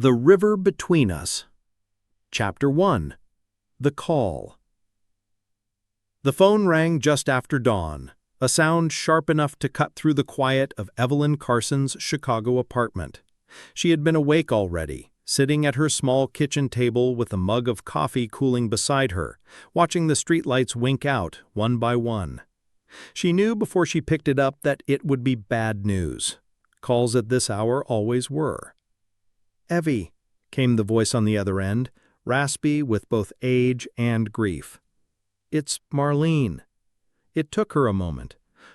The River Between Us. Chapter 1. The Call. The phone rang just after dawn, a sound sharp enough to cut through the quiet of Evelyn Carson's Chicago apartment. She had been awake already, sitting at her small kitchen table with a mug of coffee cooling beside her, watching the streetlights wink out one by one. She knew before she picked it up that it would be bad news. Calls at this hour always were. "Evie," came the voice on the other end, raspy with both age and grief. "It's Marlene." It took her a moment.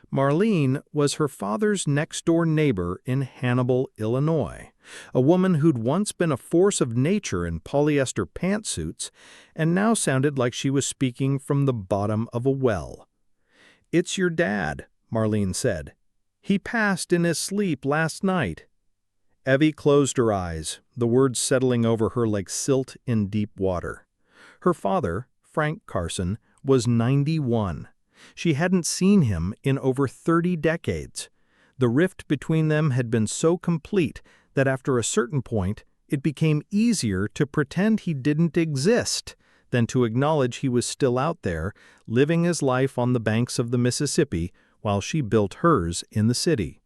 Marlene was her father's next-door neighbor in Hannibal, Illinois, a woman who'd once been a force of nature in polyester pantsuits and now sounded like she was speaking from the bottom of a well. "It's your dad," Marlene said. "He passed in his sleep last night." Evie closed her eyes, the words settling over her like silt in deep water. Her father, Frank Carson, was 91. She hadn't seen him in over 30 decades. The rift between them had been so complete that after a certain point, it became easier to pretend he didn't exist than to acknowledge he was still out there, living his life on the banks of the Mississippi while she built hers in the city.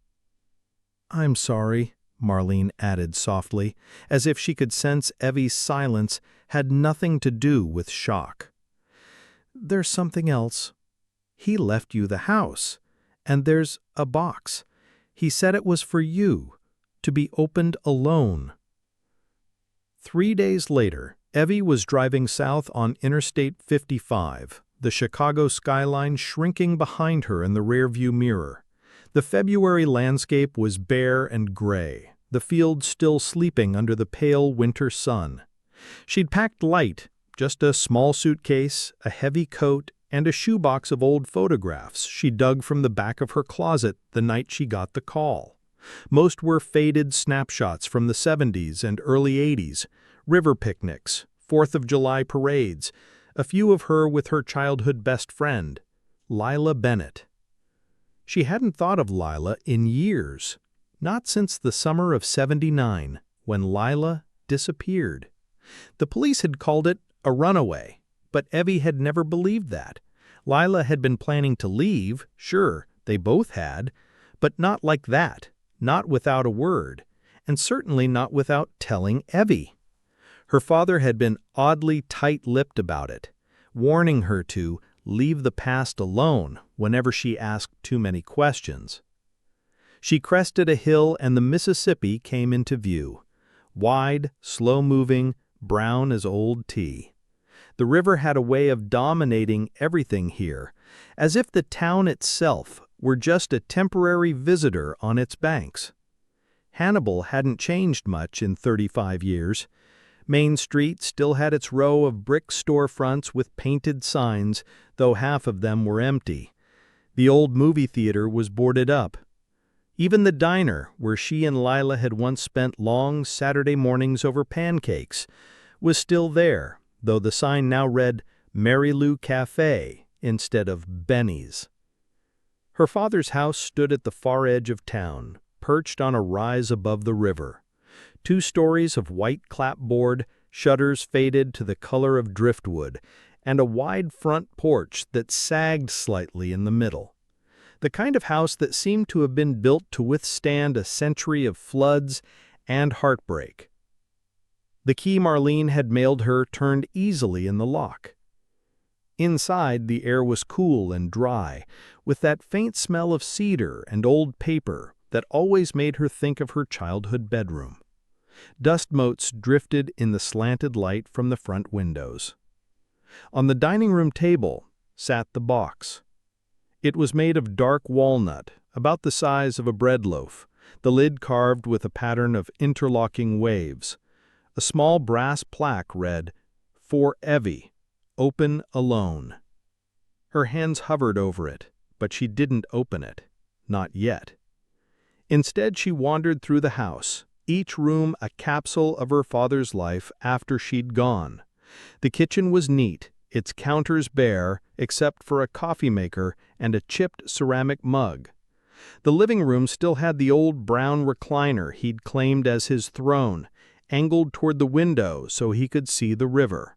"I'm sorry," Marlene added softly, as if she could sense Evie's silence had nothing to do with shock. "There's something else. He left you the house, and there's a box. He said it was for you, to be opened alone." 3 days later, Evie was driving south on Interstate 55, the Chicago skyline shrinking behind her in the rearview mirror. The February landscape was bare and gray, the fields still sleeping under the pale winter sun. She'd packed light, just a small suitcase, a heavy coat, and a shoebox of old photographs she dug from the back of her closet the night she got the call. Most were faded snapshots from the 70s and early 80s, river picnics, 4th of July parades, a few of her with her childhood best friend, Lila Bennett. She hadn't thought of Lila in years, not since the summer of '79, when Lila disappeared. The police had called it a runaway, but Evie had never believed that. Lila had been planning to leave, sure, they both had, but not like that, not without a word, and certainly not without telling Evie. Her father had been oddly tight-lipped about it, warning her to leave the past alone whenever she asked too many questions. She crested a hill and the Mississippi came into view, wide, slow-moving, brown as old tea. The river had a way of dominating everything here, as if the town itself were just a temporary visitor on its banks. Hannibal hadn't changed much in 35 years. Main Street still had its row of brick storefronts with painted signs, though half of them were empty. The old movie theater was boarded up. Even the diner, where she and Lila had once spent long Saturday mornings over pancakes, was still there, though the sign now read Mary Lou Cafe instead of Benny's. Her father's house stood at the far edge of town, perched on a rise above the river. 2 stories of white clapboard, shutters faded to the color of driftwood, and a wide front porch that sagged slightly in the middle. The kind of house that seemed to have been built to withstand a century of floods and heartbreak. The key Marlene had mailed her turned easily in the lock. Inside, the air was cool and dry, with that faint smell of cedar and old paper that always made her think of her childhood bedroom. Dust motes drifted in the slanted light from the front windows. On the dining room table sat the box. It was made of dark walnut, about the size of a bread loaf, the lid carved with a pattern of interlocking waves. A small brass plaque read, "For Evie, open alone." Her hands hovered over it, but she didn't open it. Not yet. Instead, she wandered through the house, each room a capsule of her father's life after she'd gone. The kitchen was neat, its counters bare, except for a coffee maker and a chipped ceramic mug. The living room still had the old brown recliner he'd claimed as his throne, angled toward the window so he could see the river.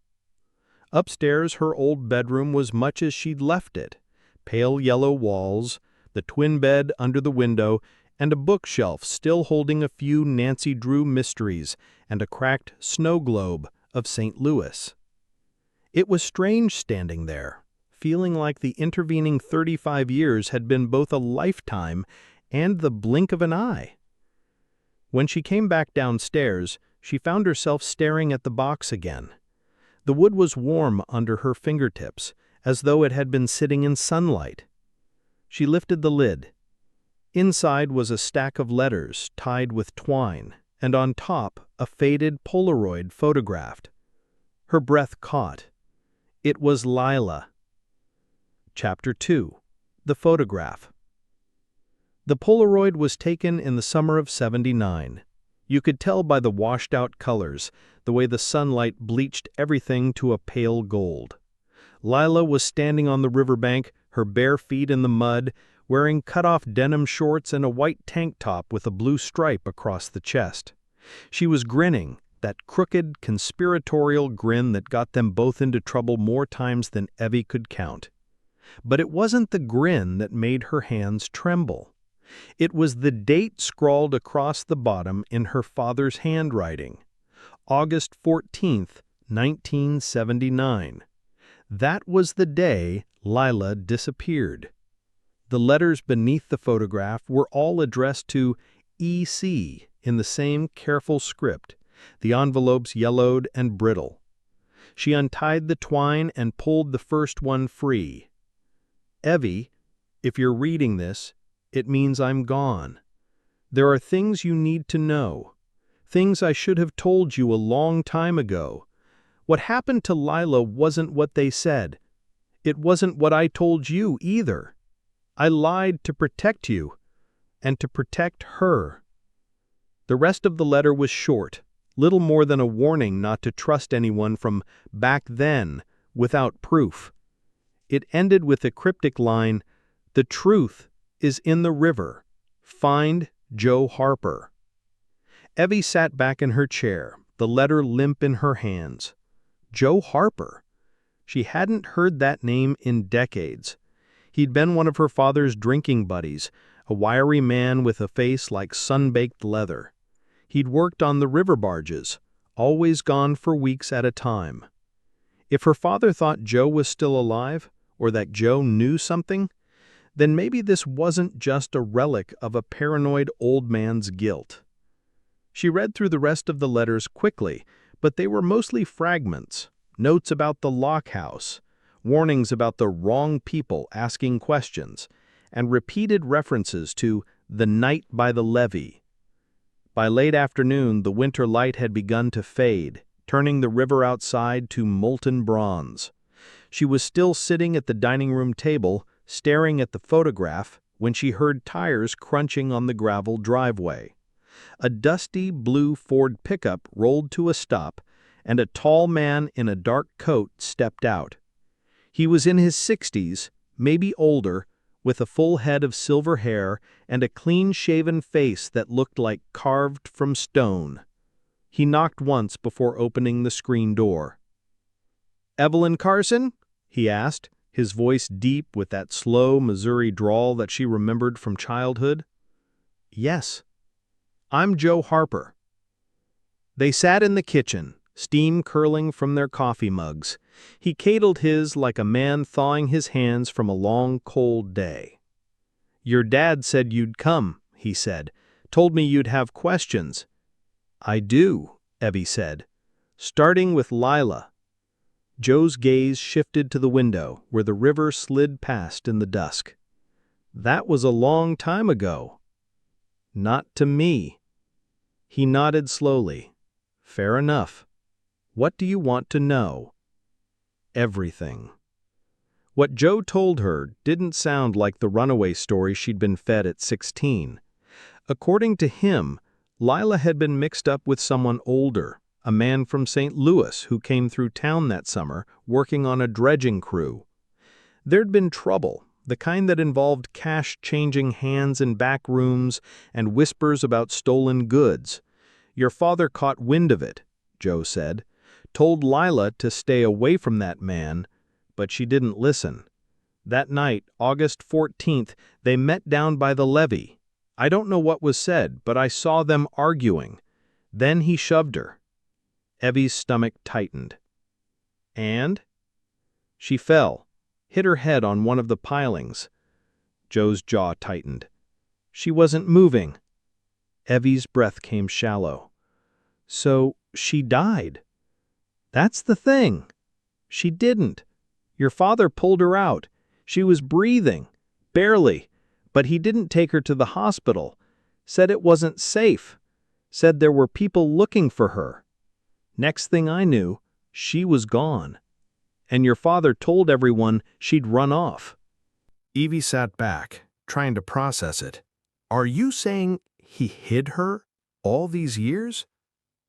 Upstairs, her old bedroom was much as she'd left it: pale yellow walls, the twin bed under the window, and a bookshelf still holding a few Nancy Drew mysteries and a cracked snow globe of St. Louis. It was strange standing there, feeling like the intervening 35 years had been both a lifetime and the blink of an eye. When she came back downstairs, she found herself staring at the box again. The wood was warm under her fingertips, as though it had been sitting in sunlight. She lifted the lid. Inside was a stack of letters tied with twine, and on top a faded Polaroid photographed. Her breath caught. It was Lila. Chapter 2. The Photograph. The Polaroid was taken in the summer of '79. You could tell by the washed-out colors, the way the sunlight bleached everything to a pale gold. Lila was standing on the riverbank, her bare feet in the mud, wearing cut-off denim shorts and a white tank top with a blue stripe across the chest. She was grinning, that crooked, conspiratorial grin that got them both into trouble more times than Evie could count. But it wasn't the grin that made her hands tremble. It was the date scrawled across the bottom in her father's handwriting: August 14th, 1979. That was the day Lila disappeared. The letters beneath the photograph were all addressed to E.C. in the same careful script, the envelopes yellowed and brittle. She untied the twine and pulled the first one free. Evie, if you're reading this, it means I'm gone. There are things you need to know. Things I should have told you a long time ago. What happened to Lila wasn't what they said. It wasn't what I told you either. I lied to protect you, and to protect her. The rest of the letter was short, little more than a warning not to trust anyone from back then without proof. It ended with a cryptic line: "The truth is in the river. Find Joe Harper." Evie sat back in her chair, the letter limp in her hands. Joe Harper. She hadn't heard that name in decades. He'd been one of her father's drinking buddies, a wiry man with a face like sun-baked leather. He'd worked on the river barges, always gone for weeks at a time. If her father thought Joe was still alive, or that Joe knew something, then maybe this wasn't just a relic of a paranoid old man's guilt. She read through the rest of the letters quickly, but they were mostly fragments, notes about the lock house, warnings about the wrong people asking questions, and repeated references to the night by the levee. By late afternoon, the winter light had begun to fade, turning the river outside to molten bronze. She was still sitting at the dining room table, staring at the photograph, when she heard tires crunching on the gravel driveway. A dusty blue Ford pickup rolled to a stop, and a tall man in a dark coat stepped out. He was in his 60s, maybe older, with a full head of silver hair and a clean-shaven face that looked like carved from stone. He knocked once before opening the screen door. "Evelyn Carson?" he asked, his voice deep with that slow Missouri drawl that she remembered from childhood. "Yes. I'm Joe Harper." They sat in the kitchen, steam curling from their coffee mugs. He cradled his like a man thawing his hands from a long, cold day. "Your dad said you'd come," he said. "Told me you'd have questions." "I do," Evie said. "Starting with Lila." Joe's gaze shifted to the window, where the river slid past in the dusk. "That was a long time ago." "Not to me." He nodded slowly. "Fair enough. What do you want to know?" "Everything." What Joe told her didn't sound like the runaway story she'd been fed at 16. According to him, Lila had been mixed up with someone older, a man from St. Louis who came through town that summer working on a dredging crew. There'd been trouble, the kind that involved cash changing hands in back rooms and whispers about stolen goods. "Your father caught wind of it," Joe said. "Told Lila to stay away from that man, but she didn't listen. That night, August 14th, they met down by the levee. I don't know what was said, but I saw them arguing. Then he shoved her." Evie's stomach tightened. "And?" "She fell, hit her head on one of the pilings." Joe's jaw tightened. "She wasn't moving." Evie's breath came shallow. "So she died?" "That's the thing. She didn't. Your father pulled her out. She was breathing. Barely. But he didn't take her to the hospital. Said it wasn't safe. Said there were people looking for her. Next thing I knew, she was gone. And your father told everyone she'd run off." Evie sat back, trying to process it. "Are you saying he hid her all these years?"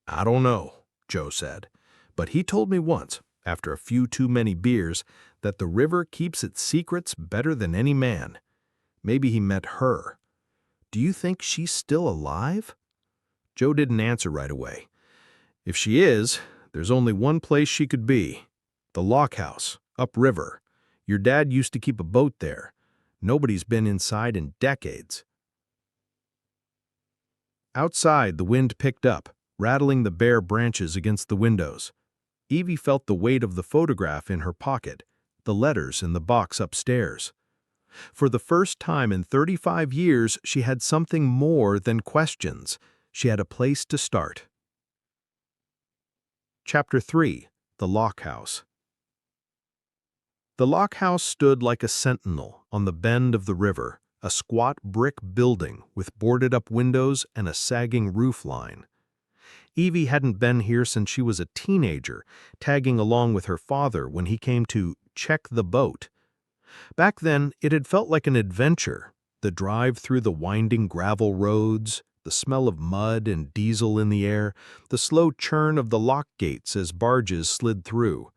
"I don't know," Joe said. "But he told me once, after a few too many beers, that the river keeps its secrets better than any man. Maybe he met her. Do you think she's still alive?" Joe didn't answer right away. "If she is, there's only one place she could be. The lock house, upriver. Your dad used to keep a boat there. Nobody's been inside in decades." Outside, the wind picked up, rattling the bare branches against the windows. Evie felt the weight of the photograph in her pocket, the letters in the box upstairs. For the first time in 35 years, she had something more than questions. She had a place to start. Chapter 3. The Lock House. The lock house stood like a sentinel on the bend of the river, a squat brick building with boarded-up windows and a sagging roof line. Evie hadn't been here since she was a teenager, tagging along with her father when he came to check the boat. Back then, it had felt like an adventure, the drive through the winding gravel roads, the smell of mud and diesel in the air, the slow churn of the lock gates as barges slid through.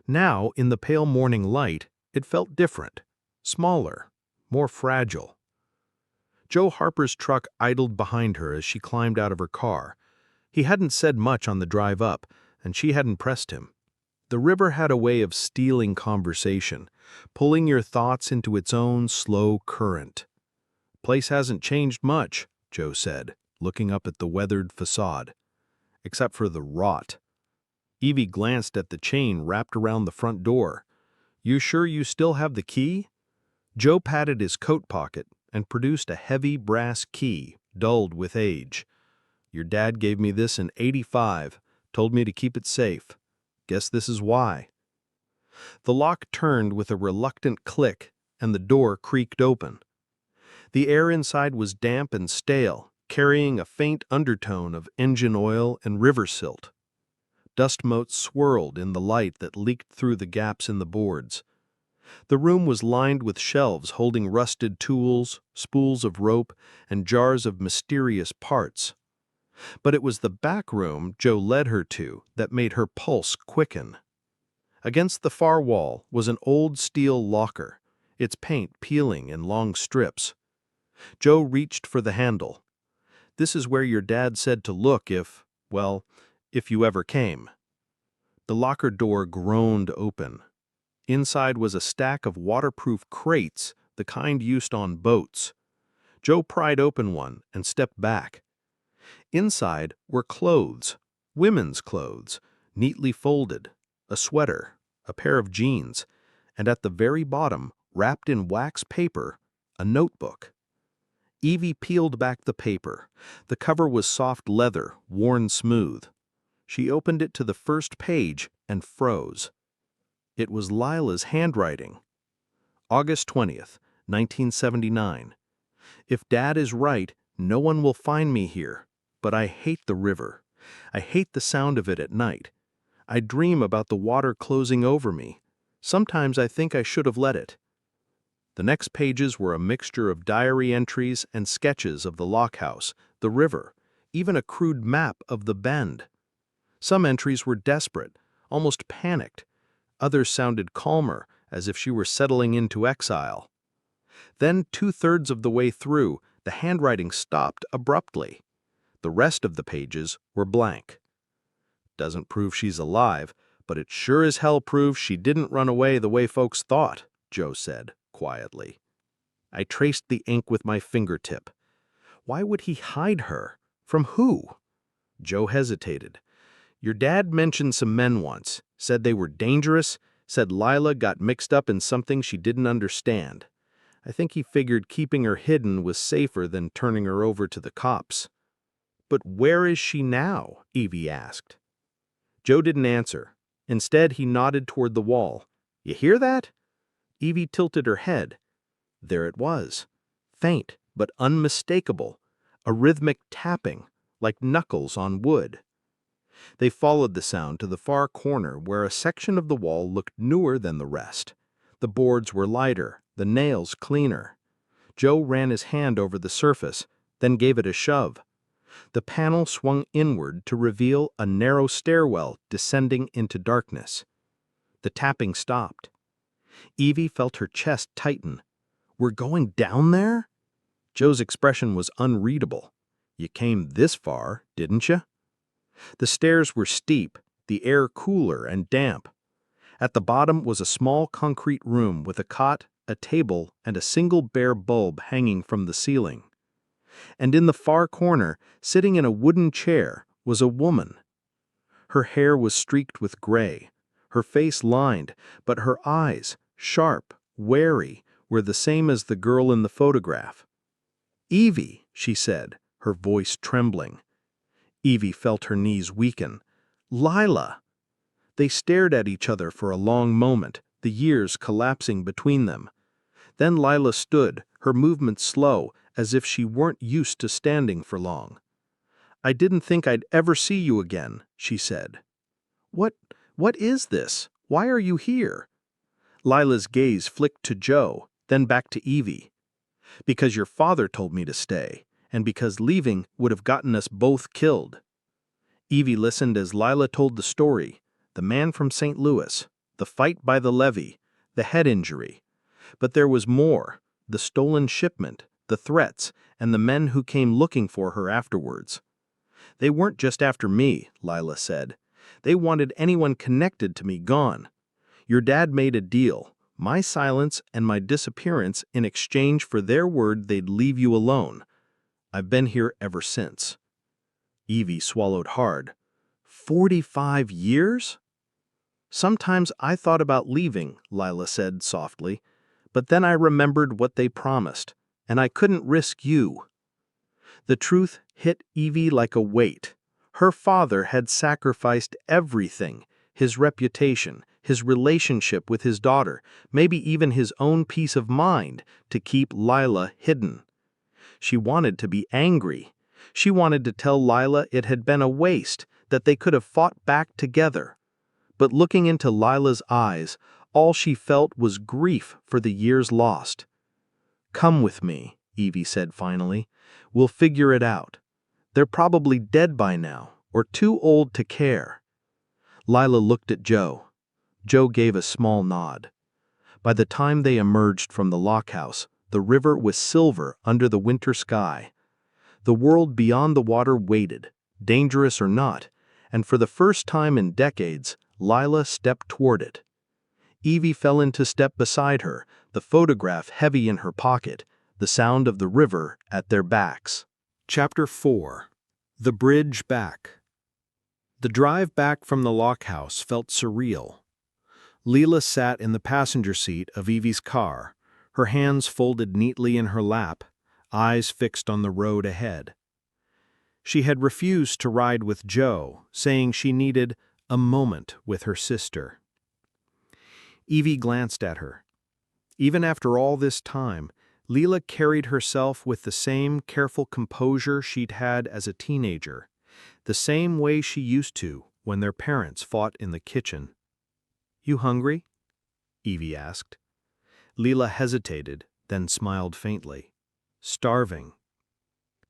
Now, in the pale morning light, it felt different, smaller, more fragile. Joe Harper's truck idled behind her as she climbed out of her car. He hadn't said much on the drive up, and she hadn't pressed him. The river had a way of stealing conversation, pulling your thoughts into its own slow current. "Place hasn't changed much," Joe said, looking up at the weathered facade. "Except for the rot." Evie glanced at the chain wrapped around the front door. "You sure you still have the key?" Joe patted his coat pocket and produced a heavy brass key, dulled with age. "Your dad gave me this in '85, told me to keep it safe. Guess this is why." The lock turned with a reluctant click, and the door creaked open. The air inside was damp and stale, carrying a faint undertone of engine oil and river silt. Dust motes swirled in the light that leaked through the gaps in the boards. The room was lined with shelves holding rusted tools, spools of rope, and jars of mysterious parts. But it was the back room Joe led her to that made her pulse quicken. Against the far wall was an old steel locker, its paint peeling in long strips. Joe reached for the handle. "This is where your dad said to look if you ever came." The locker door groaned open. Inside was a stack of waterproof crates, the kind used on boats. Joe pried open one and stepped back. Inside were clothes, women's clothes, neatly folded, a sweater, a pair of jeans, and at the very bottom, wrapped in wax paper, a notebook. Evie peeled back the paper. The cover was soft leather, worn smooth. She opened it to the first page and froze. It was Lila's handwriting. August 20th, 1979. "If Dad is right, no one will find me here, but I hate the river. I hate the sound of it at night. I dream about the water closing over me. Sometimes I think I should have let it." The next pages were a mixture of diary entries and sketches of the lock house, the river, even a crude map of the bend. Some entries were desperate, almost panicked. Others sounded calmer, as if she were settling into exile. Then, 2/3 of the way through, the handwriting stopped abruptly. The rest of the pages were blank. Doesn't prove she's alive, but it sure as hell proves she didn't run away the way folks thought, Joe said, quietly. I traced the ink with my fingertip. Why would he hide her? From who? Joe hesitated. Your dad mentioned some men once, said they were dangerous, said Lila got mixed up in something she didn't understand. I think he figured keeping her hidden was safer than turning her over to the cops. But where is she now? Evie asked. Joe didn't answer. Instead, he nodded toward the wall. You hear that? Evie tilted her head. There it was. Faint, but unmistakable. A rhythmic tapping, like knuckles on wood. They followed the sound to the far corner where a section of the wall looked newer than the rest. The boards were lighter, the nails cleaner. Joe ran his hand over the surface, then gave it a shove. The panel swung inward to reveal a narrow stairwell descending into darkness. The tapping stopped. Evie felt her chest tighten. We're going down there? Joe's expression was unreadable. You came this far, didn't you? The stairs were steep, the air cooler and damp. At the bottom was a small concrete room with a cot, a table, and a single bare bulb hanging from the ceiling. And in the far corner, sitting in a wooden chair, was a woman. Her hair was streaked with gray, her face lined, but her eyes, sharp, wary, were the same as the girl in the photograph. Evie, she said, her voice trembling. Evie felt her knees weaken. Lila! They stared at each other for a long moment, the years collapsing between them. Then Lila stood, her movements slow, as if she weren't used to standing for long. I didn't think I'd ever see you again, she said. What is this? Why are you here? Lila's gaze flicked to Joe, then back to Evie. Because your father told me to stay, and because leaving would have gotten us both killed. Evie listened as Lila told the story, the man from St. Louis, the fight by the levee, the head injury. But there was more, the stolen shipment, the threats, and the men who came looking for her afterwards. They weren't just after me, Lila said. They wanted anyone connected to me gone. Your dad made a deal, my silence and my disappearance in exchange for their word they'd leave you alone. I've been here ever since. Evie swallowed hard. 45 years? Sometimes I thought about leaving, Lila said softly, but then I remembered what they promised, and I couldn't risk you. The truth hit Evie like a weight. Her father had sacrificed everything, his reputation, his relationship with his daughter, maybe even his own peace of mind, to keep Lila hidden. She wanted to be angry. She wanted to tell Lila it had been a waste, that they could have fought back together. But looking into Lila's eyes, all she felt was grief for the years lost. Come with me, Evie said finally. We'll figure it out. They're probably dead by now, or too old to care. Lila looked at Joe. Joe gave a small nod. By the time they emerged from the lockhouse, the river was silver under the winter sky. The world beyond the water waited, dangerous or not, and for the first time in decades, Lila stepped toward it. Evie fell into step beside her, the photograph heavy in her pocket, the sound of the river at their backs. Chapter 4. The Bridge Back. The drive back from the lockhouse felt surreal. Leela sat in the passenger seat of Evie's car, her hands folded neatly in her lap, eyes fixed on the road ahead. She had refused to ride with Joe, saying she needed a moment with her sister. Evie glanced at her. Even after all this time, Leela carried herself with the same careful composure she'd had as a teenager, the same way she used to when their parents fought in the kitchen. You hungry? Evie asked. Leela hesitated, then smiled faintly. Starving.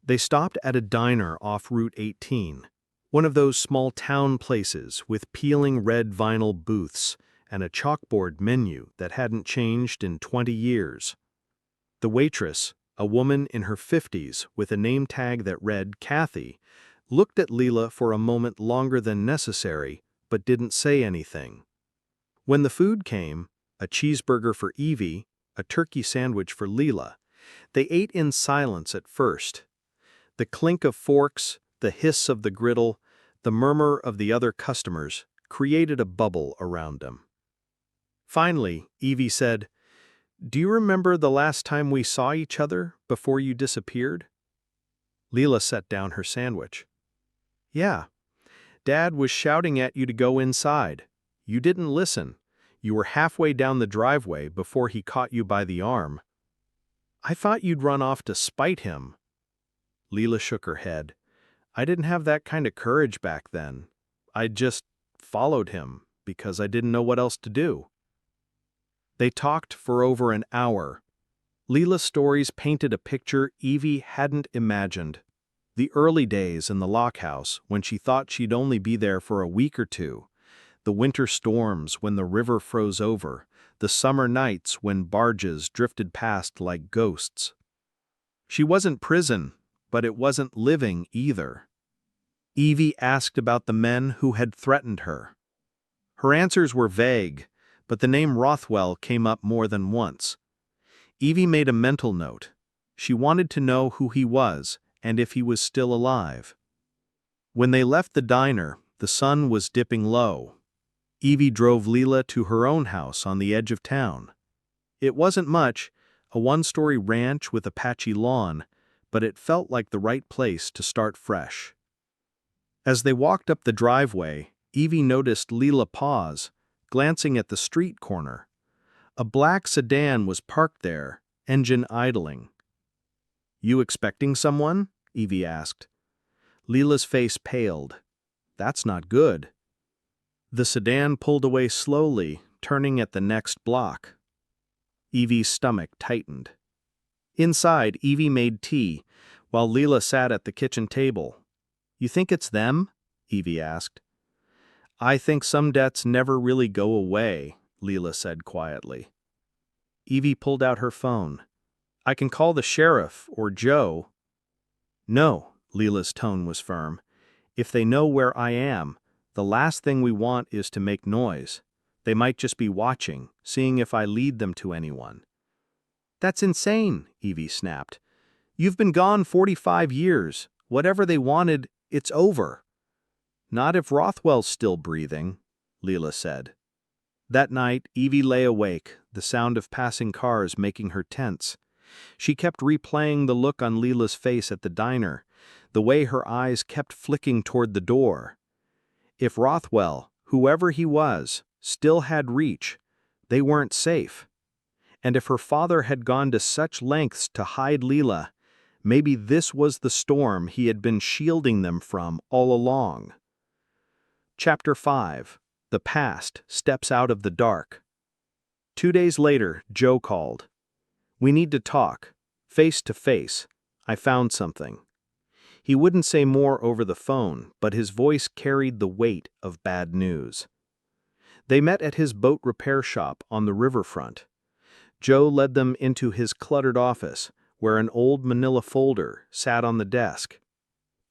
They stopped at a diner off Route 18, one of those small town places with peeling red vinyl booths and a chalkboard menu that hadn't changed in 20 years. The waitress, a woman in her 50s with a name tag that read Kathy, looked at Leela for a moment longer than necessary, but didn't say anything. When the food came, a cheeseburger for Evie, a turkey sandwich for Leela, they ate in silence at first. The clink of forks, the hiss of the griddle, the murmur of the other customers created a bubble around them. Finally, Evie said, "Do you remember the last time we saw each other before you disappeared?" Leela set down her sandwich. "Yeah. Dad was shouting at you to go inside. You didn't listen. You were halfway down the driveway before he caught you by the arm. I thought you'd run off to spite him." Leela shook her head. "I didn't have that kind of courage back then. I just followed him because I didn't know what else to do." They talked for over an hour. Leela's stories painted a picture Evie hadn't imagined. The early days in the lockhouse when she thought she'd only be there for a week or two. The winter storms when the river froze over. The summer nights when barges drifted past like ghosts. She wasn't prison, but it wasn't living either. Evie asked about the men who had threatened her. Her answers were vague, but the name Rothwell came up more than once. Evie made a mental note. She wanted to know who he was and if he was still alive. When they left the diner, the sun was dipping low. Evie drove Leela to her own house on the edge of town. It wasn't much, a one-story ranch with a patchy lawn, but it felt like the right place to start fresh. As they walked up the driveway, Evie noticed Leela pause, glancing at the street corner. A black sedan was parked there, engine idling. "You expecting someone?" Evie asked. Leela's face paled. "That's not good." The sedan pulled away slowly, turning at the next block. Evie's stomach tightened. Inside, Evie made tea, while Leela sat at the kitchen table. "You think it's them?" Evie asked. "I think some debts never really go away," Leela said quietly. Evie pulled out her phone. "I can call the sheriff or Joe." "No," Leela's tone was firm. "If they know where I am, the last thing we want is to make noise. They might just be watching, seeing if I lead them to anyone." "That's insane," Evie snapped. "You've been gone 45 years. Whatever they wanted, it's over." "Not if Rothwell's still breathing," Leela said. That night, Evie lay awake, the sound of passing cars making her tense. She kept replaying the look on Leela's face at the diner, the way her eyes kept flicking toward the door. If Rothwell, whoever he was, still had reach, they weren't safe. And if her father had gone to such lengths to hide Leela, maybe this was the storm he had been shielding them from all along. Chapter 5. The Past Steps Out of the Dark. 2 days later, Joe called. "We need to talk. Face to face. I found something." He wouldn't say more over the phone, but his voice carried the weight of bad news. They met at his boat repair shop on the riverfront. Joe led them into his cluttered office, where an old manila folder sat on the desk.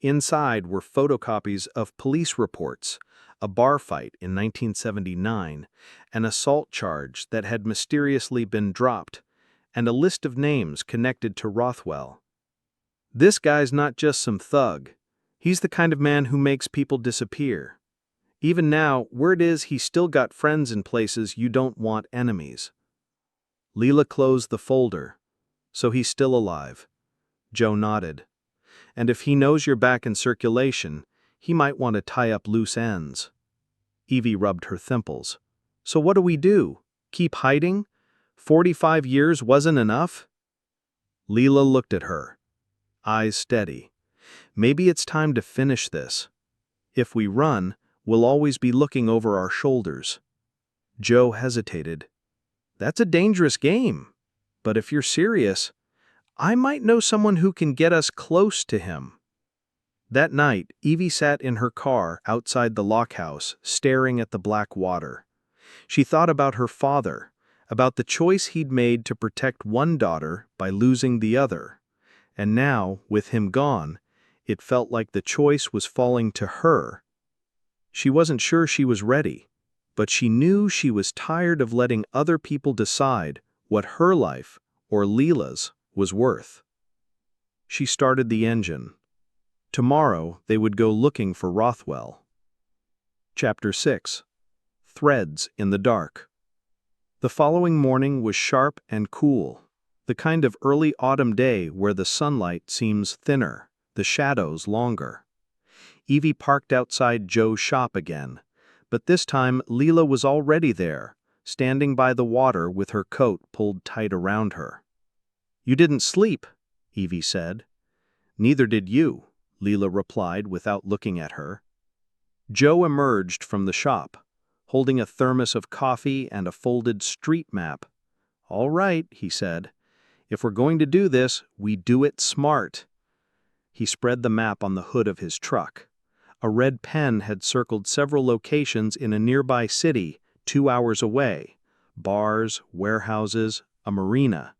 Inside were photocopies of police reports, a bar fight in 1979, an assault charge that had mysteriously been dropped, and a list of names connected to Rothwell. "This guy's not just some thug. He's the kind of man who makes people disappear. Even now, word is he's still got friends in places you don't want enemies." Leela closed the folder. "So he's still alive." Joe nodded. "And if he knows you're back in circulation, he might want to tie up loose ends." Evie rubbed her temples. "So what do we do? Keep hiding? 45 years wasn't enough?" Leela looked at her, eyes steady. "Maybe it's time to finish this. If we run, we'll always be looking over our shoulders." Joe hesitated. "That's a dangerous game. But if you're serious, I might know someone who can get us close to him." That night, Evie sat in her car outside the lockhouse, staring at the black water. She thought about her father, about the choice he'd made to protect one daughter by losing the other. And now, with him gone, It felt like the choice was falling to her. She wasn't sure she was ready, but she knew she was tired of letting other people decide what her life, or Leela's, was worth. She started the engine. Tomorrow they would go looking for Rothwell. Chapter 6. Threads in the Dark. The following morning was sharp and cool, the kind of early autumn day where the sunlight seems thinner, the shadows longer. Evie parked outside Joe's shop again, but this time Leela was already there, standing by the water with her coat pulled tight around her. "You didn't sleep," Evie said. "Neither did you," Leela replied without looking at her. Joe emerged from the shop, holding a thermos of coffee and a folded street map. "All right," he said. "If we're going to do this, we do it smart." He spread the map on the hood of his truck. A red pen had circled several locations in a nearby city 2 hours away: bars, warehouses, a marina.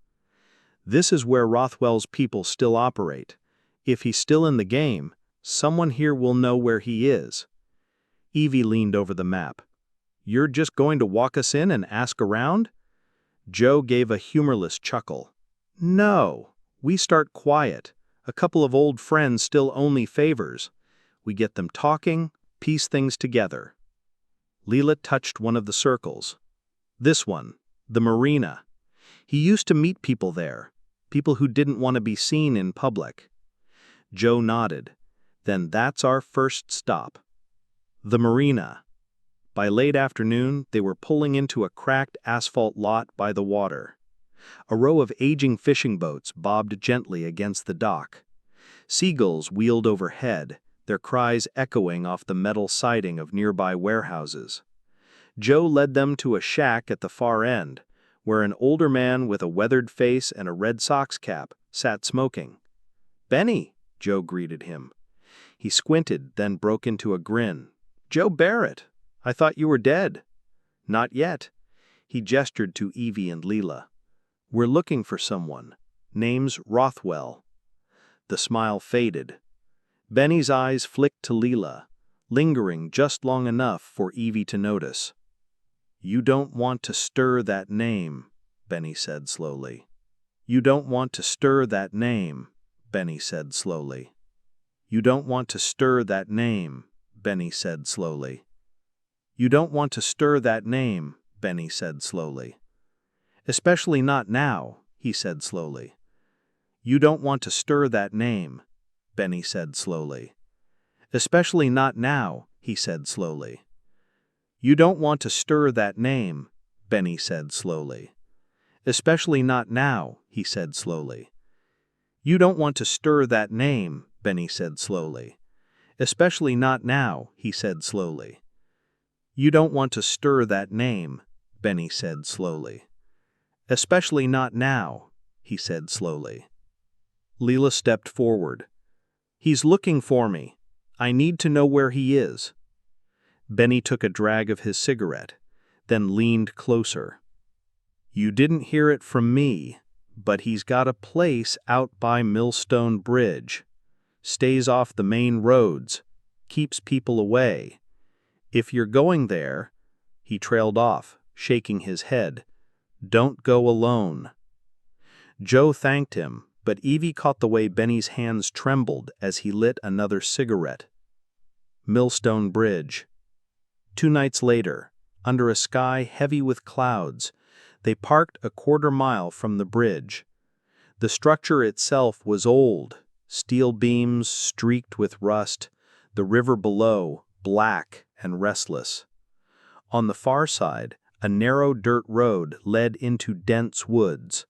"This is where Rothwell's people still operate. If he's still in the game, someone here will know where he is." Evie leaned over the map. "You're just going to walk us in and ask around?" Joe gave a humorless chuckle. "No, we start quiet. A couple of old friends still owe me favors. We get them talking, piece things together." Leela touched one of the circles. "This one, the marina. He used to meet people there, people who didn't want to be seen in public." Joe nodded. "Then that's our first stop." The marina. By late afternoon, they were pulling into a cracked asphalt lot by the water. A row of aging fishing boats bobbed gently against the dock. Seagulls wheeled overhead, their cries echoing off the metal siding of nearby warehouses. Joe led them to a shack at the far end, where an older man with a weathered face and a Red Sox cap sat smoking. "Benny," Joe greeted him. He squinted, then broke into a grin. "Joe Barrett, I thought you were dead." "Not yet." He gestured to Evie and Leela. "We're looking for someone. Name's Rothwell." The smile faded. Benny's eyes flicked to Leela, lingering just long enough for Evie to notice. "You don't want to stir that name," Benny said slowly. "You don't want to stir that name," Benny said slowly. "You don't want to stir that name," Benny said slowly. "You don't want to stir that name," Benny said slowly. "Especially not now," he said slowly. "You don't want to stir that name," Benny said slowly. "Especially not now," he said slowly. "You don't want to stir that name," Benny said slowly. "Especially not now," he said slowly. "You don't want to stir that name," Benny said slowly. "Especially not now," he said slowly. "You don't want to stir that name," Benny said slowly. "Especially not now," he said slowly. Leela stepped forward. "He's looking for me. I need to know where he is." Benny took a drag of his cigarette, then leaned closer. "You didn't hear it from me, but he's got a place out by Millstone Bridge. Stays off the main roads, keeps people away. If you're going there," he trailed off, shaking his head, "don't go alone." Joe thanked him, but Evie caught the way Benny's hands trembled as he lit another cigarette. Millstone Bridge. 2 nights later, under a sky heavy with clouds, they parked a quarter-mile from the bridge. The structure itself was old, steel beams streaked with rust, the river below black and restless. On the far side, a narrow dirt road led into dense woods.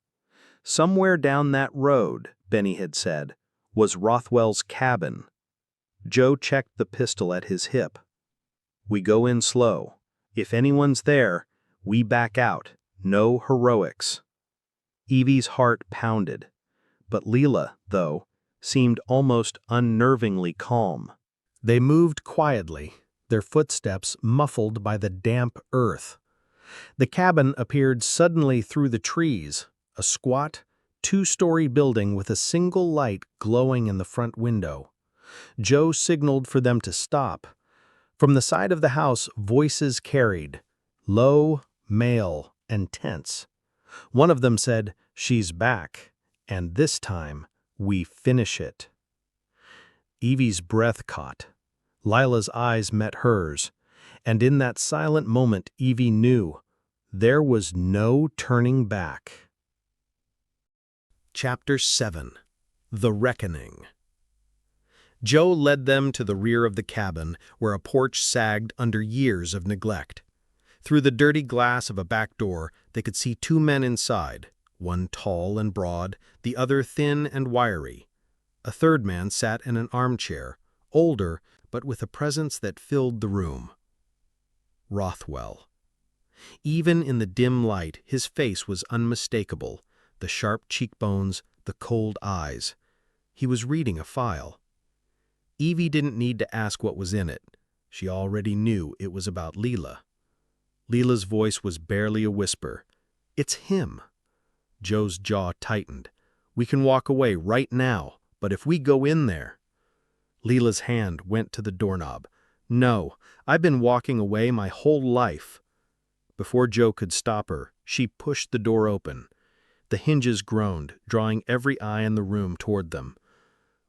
Somewhere down that road, Benny had said, was Rothwell's cabin. Joe checked the pistol at his hip. "We go in slow. If anyone's there, we back out. No heroics." Evie's heart pounded. But Leela, though, seemed almost unnervingly calm. They moved quietly, their footsteps muffled by the damp earth. The cabin appeared suddenly through the trees, a squat, 2-story building with a single light glowing in the front window. Joe signaled for them to stop. From the side of the house, voices carried, low, male, and tense. One of them said, "She's back, and this time, we finish it." Evie's breath caught. Lila's eyes met hers, and in that silent moment Evie knew there was no turning back. Chapter 7. The Reckoning. Joe led them to the rear of the cabin, where a porch sagged under years of neglect. Through the dirty glass of a back door, they could see two men inside, one tall and broad, the other thin and wiry. A third man sat in an armchair, older, but with a presence that filled the room. Rothwell. Even in the dim light, his face was unmistakable, the sharp cheekbones, the cold eyes. He was reading a file. Evie didn't need to ask what was in it. She already knew it was about Lila. Lila's voice was barely a whisper. "It's him." Joe's jaw tightened. "We can walk away right now, but if we go in there—" Lila's hand went to the doorknob. "No, I've been walking away my whole life." Before Joe could stop her, she pushed the door open. The hinges groaned, drawing every eye in the room toward them.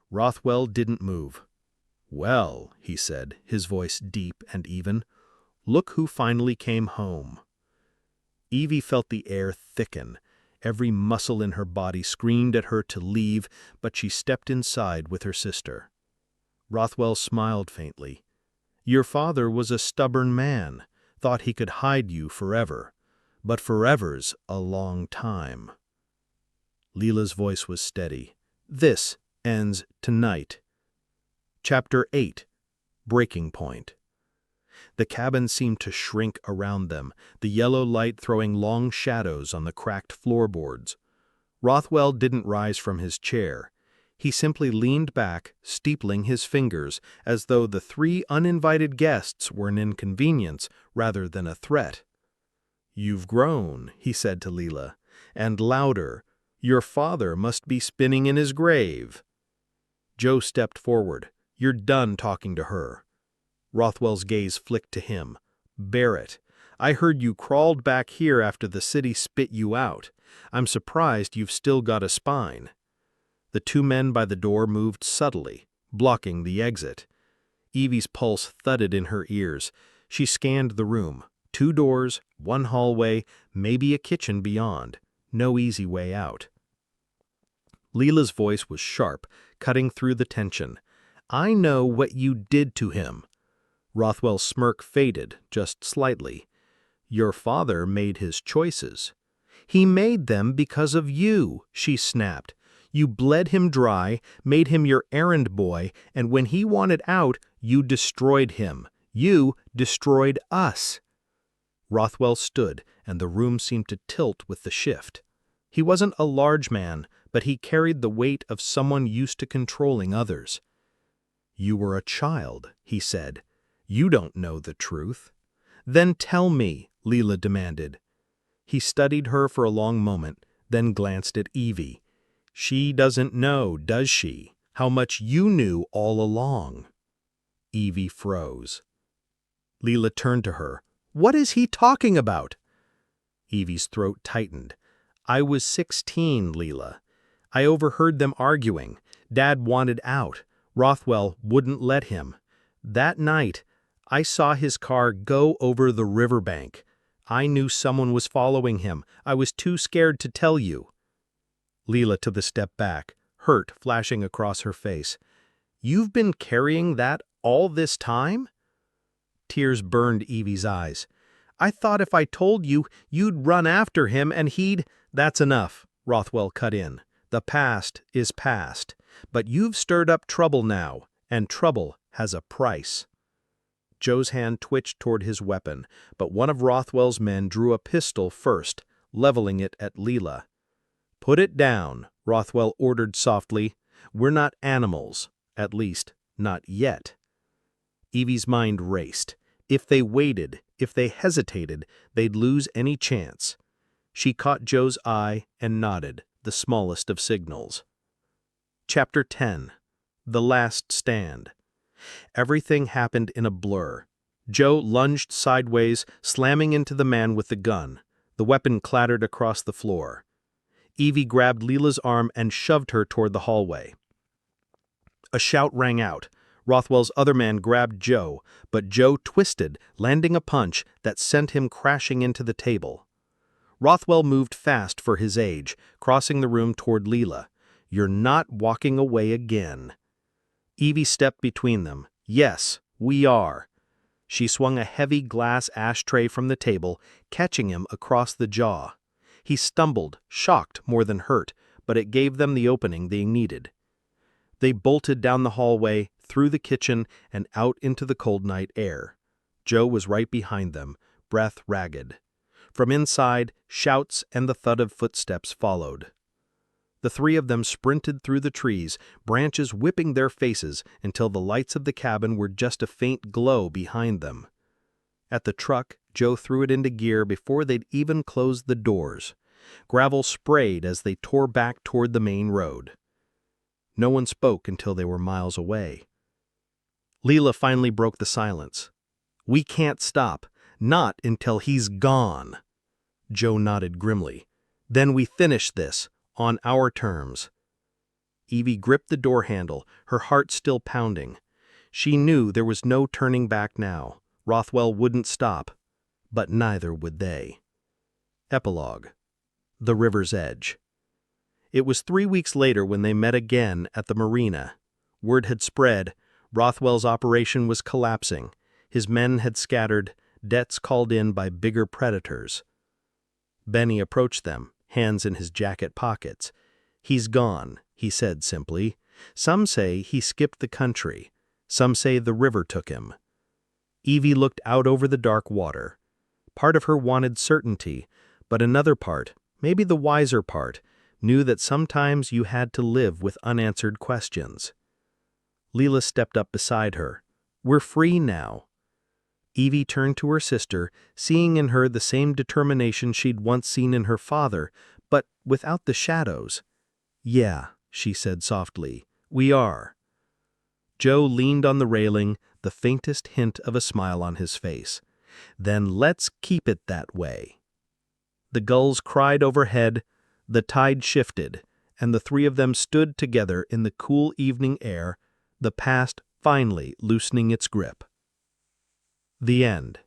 Rothwell didn't move. "Well," he said, his voice deep and even, "look who finally came home." Evie felt the air thicken. Every muscle in her body screamed at her to leave, but she stepped inside with her sister. Rothwell smiled faintly. "Your father was a stubborn man, thought he could hide you forever. But forever's a long time." Lila's voice was steady. "This ends tonight." Chapter 8. Breaking Point. The cabin seemed to shrink around them, the yellow light throwing long shadows on the cracked floorboards. Rothwell didn't rise from his chair. He simply leaned back, steepling his fingers, as though the three uninvited guests were an inconvenience rather than a threat. "You've grown," he said to Lila, and louder, "Your father must be spinning in his grave." Joe stepped forward. "You're done talking to her." Rothwell's gaze flicked to him. "Bear it. I heard you crawled back here after the city spit you out. I'm surprised you've still got a spine." The two men by the door moved subtly, blocking the exit. Evie's pulse thudded in her ears. She scanned the room. 2 doors, 1 hallway, maybe a kitchen beyond. No easy way out. Lila's voice was sharp, cutting through the tension. "I know what you did to him." Rothwell's smirk faded, just slightly. "Your father made his choices." "He made them because of you," she snapped. "You bled him dry, made him your errand boy, and when he wanted out, you destroyed him. You destroyed us." Rothwell stood, and the room seemed to tilt with the shift. He wasn't a large man, but he carried the weight of someone used to controlling others. "You were a child," he said. "You don't know the truth." "Then tell me," Lila demanded. He studied her for a long moment, then glanced at Evie. "She doesn't know, does she, how much you knew all along?" Evie froze. Lila turned to her. "What is he talking about?" Evie's throat tightened. "I was 16, Lila. I overheard them arguing. Dad wanted out. Rothwell wouldn't let him. That night, I saw his car go over the riverbank. I knew someone was following him. I was too scared to tell you." Lila took a step back, hurt flashing across her face. "You've been carrying that all this time?" Tears burned Evie's eyes. "I thought if I told you, you'd run after him and he'd—" "That's enough," Rothwell cut in. "The past is past. But you've stirred up trouble now, and trouble has a price." Joe's hand twitched toward his weapon, but one of Rothwell's men drew a pistol first, leveling it at Lila. "Put it down," Rothwell ordered softly. "We're not animals, at least, not yet." Evie's mind raced. If they waited, if they hesitated, they'd lose any chance. She caught Joe's eye and nodded, the smallest of signals. Chapter 10. The last stand. Everything happened in a blur. Joe lunged sideways, slamming into the man with the gun. The weapon clattered across the floor. Evie grabbed Leela's arm and shoved her toward the hallway. A shout rang out. Rothwell's other man grabbed Joe, but Joe twisted, landing a punch that sent him crashing into the table. Rothwell moved fast for his age, crossing the room toward Leela. "You're not walking away again." Evie stepped between them. "Yes, we are." She swung a heavy glass ashtray from the table, catching him across the jaw. He stumbled, shocked more than hurt, but it gave them the opening they needed. They bolted down the hallway, through the kitchen, and out into the cold night air. Joe was right behind them, breath ragged. From inside, shouts and the thud of footsteps followed. The three of them sprinted through the trees, branches whipping their faces until the lights of the cabin were just a faint glow behind them. At the truck, Joe threw it into gear before they'd even closed the doors. Gravel sprayed as they tore back toward the main road. No one spoke until they were miles away. Leela finally broke the silence. "We can't stop. Not until he's gone." Joe nodded grimly. "Then we finish this, on our terms." Evie gripped the door handle, her heart still pounding. She knew there was no turning back now. Rothwell wouldn't stop, but neither would they. Epilogue. The river's edge. It was 3 weeks later when they met again at the marina. Word had spread. Rothwell's operation was collapsing. His men had scattered, debts called in by bigger predators. Benny approached them, hands in his jacket pockets. "He's gone," he said simply. "Some say he skipped the country. Some say the river took him." Evie looked out over the dark water. Part of her wanted certainty, but another part, maybe the wiser part, knew that sometimes you had to live with unanswered questions. Leela stepped up beside her. "We're free now." Evie turned to her sister, seeing in her the same determination she'd once seen in her father, but without the shadows. "Yeah," she said softly, "we are." Joe leaned on the railing, the faintest hint of a smile on his face. "Then let's keep it that way." The gulls cried overhead, the tide shifted, and the three of them stood together in the cool evening air, the past finally loosening its grip. The end.